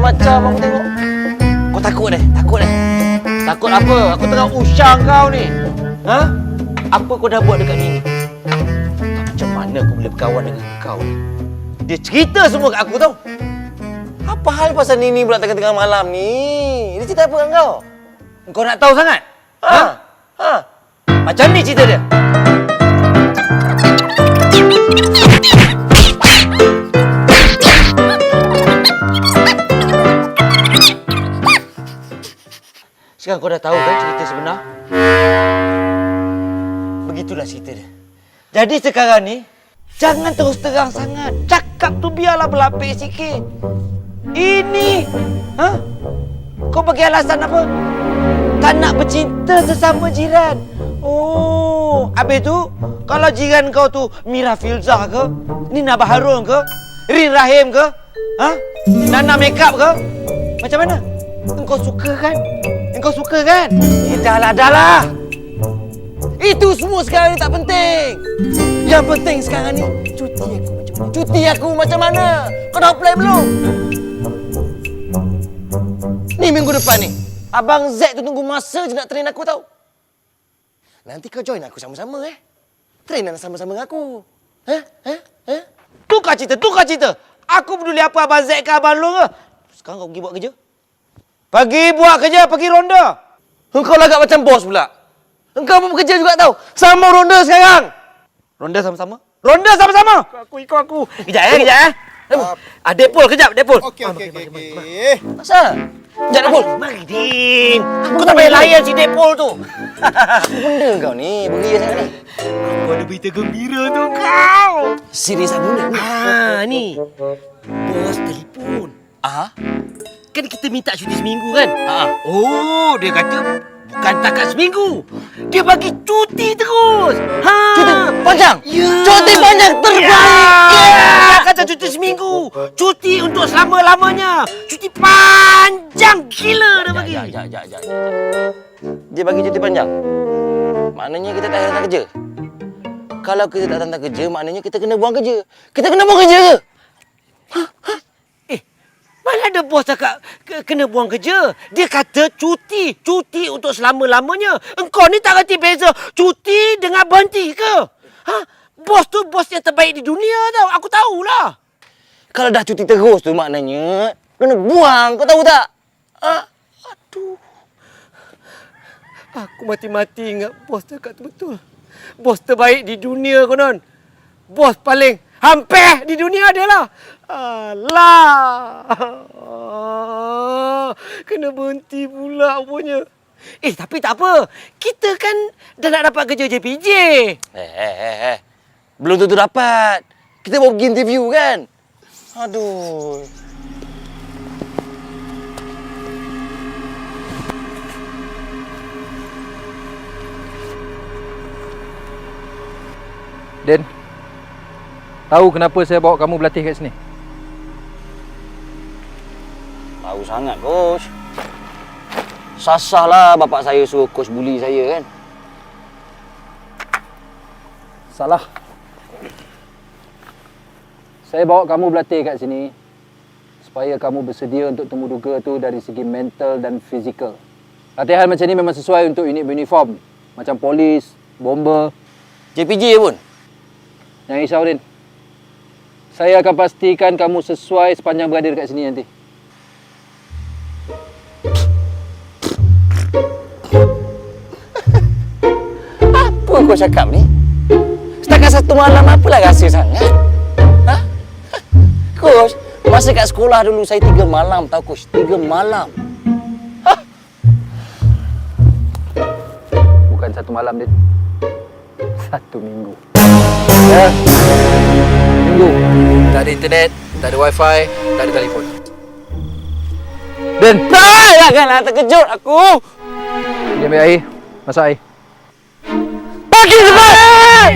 macam-macam aku tengok. Kau takut deh? Takut apa? Aku tengah usang kau ni. Ha? Apa kau dah buat dekat Nini? Macam mana aku boleh berkawan dengan kau ni? Dia cerita semua kat aku tau. Apa hal pasal Nini pula tengah-tengah malam ni? Dia cerita apa dengan kau? Kau nak tahu sangat? Ha? Macam ni cerita dia. Sekarang kau dah tahu kan cerita sebenar? Begitulah cerita dia. Jadi sekarang ni, jangan terus terang sangat. Cakap tu biarlah berlapik sikit. Ini, kau bagi alasan apa? Tak nak bercinta sesama jiran. Oh, habis tu, kalau jiran kau tu Mira Filzah ke? Nina Baharul ke? Rin Rahim ke? Nana Makeup ke? Macam mana? Engkau suka kan? Dah lah. Itu semua sekarang ni tak penting. Yang penting sekarang ni, cuti aku macam mana? Kau dah apply belum? Ni minggu depan ni. Abang Z tu tunggu masa je nak train aku tau. Nanti kau join aku sama-sama Trainan sama-sama dengan aku. Tukar cerita. Aku peduli apa Abang Z ke Abang Long ke. Sekarang kau pergi buat kerja. Pergi ronda. Engkau lagak macam bos pula. Engkau pun bekerja juga tau. Sama ronda sekarang. Ronda sama-sama. Ikut aku. Kejap. Deadpool, kejap. Okey. Asal? Kejap, Deadpool. Mari, Din. Kau tak payah layan si Deadpool tu. Benda kau ni, beria sangat ni. Aku ada berita gembira tu kau. Serius apa benda? Ni. Bos telefon. Kan kita minta cuti seminggu kan? Oh, dia kata bukan takat seminggu. Dia bagi cuti terus. Cuti panjang? Ya. Cuti panjang terbaik. Dia kata cuti seminggu. Cuti untuk selama-lamanya. Cuti panjang gila dia bagi. Sekejap. Dia bagi cuti panjang? Maknanya kita tak datang kerja? Kalau kita tak datang kerja, maknanya kita kena buang kerja. Kita kena buang kerja ke? Mana ada bos cakap kena buang kerja. Dia kata cuti untuk selama-lamanya. Engkau ni tak reti beza cuti dengan berhenti ke? Bos tu bos yang terbaik di dunia tau. Aku tahulah. Kalau dah cuti terus tu maknanya kena buang. Kau tahu tak? Aduh. Aku mati-mati ingat bos cakap tu betul. Bos terbaik di dunia konon. Bos paling hampir di dunia dia lah. Alah. Kena berhenti pula punya. Tapi tak apa. Kita kan dah nak dapat kerja JPJ. Belum tentu dapat. Kita baru pergi interview kan? Aduh. Den, tahu kenapa saya bawa kamu berlatih kat sini? Tahu sangat, Coach. Sasahlah bapak saya suruh Coach bully saya kan? Salah. Saya bawa kamu berlatih kat sini supaya kamu bersedia untuk temu duga tu dari segi mental dan fizikal. Latihan macam ni memang sesuai untuk unit uniform. Macam polis, bomber. JPJ pun? Jangan risau, Din. Saya akan pastikan kamu sesuai sepanjang berada dekat sini nanti. Apa kau cakap ni? Setakat satu malam apalah rasa sangat? Coach, masa kat sekolah dulu saya 3 malam tau, Coach. 3 malam. Bukan 1 malam, Din. 1 minggu. Ya? Minggu. Tak ada internet, tak ada wifi, tak ada telefon. Din! Janganlah terkejut aku! Dia ambil air. Masak air. Bagi cepat!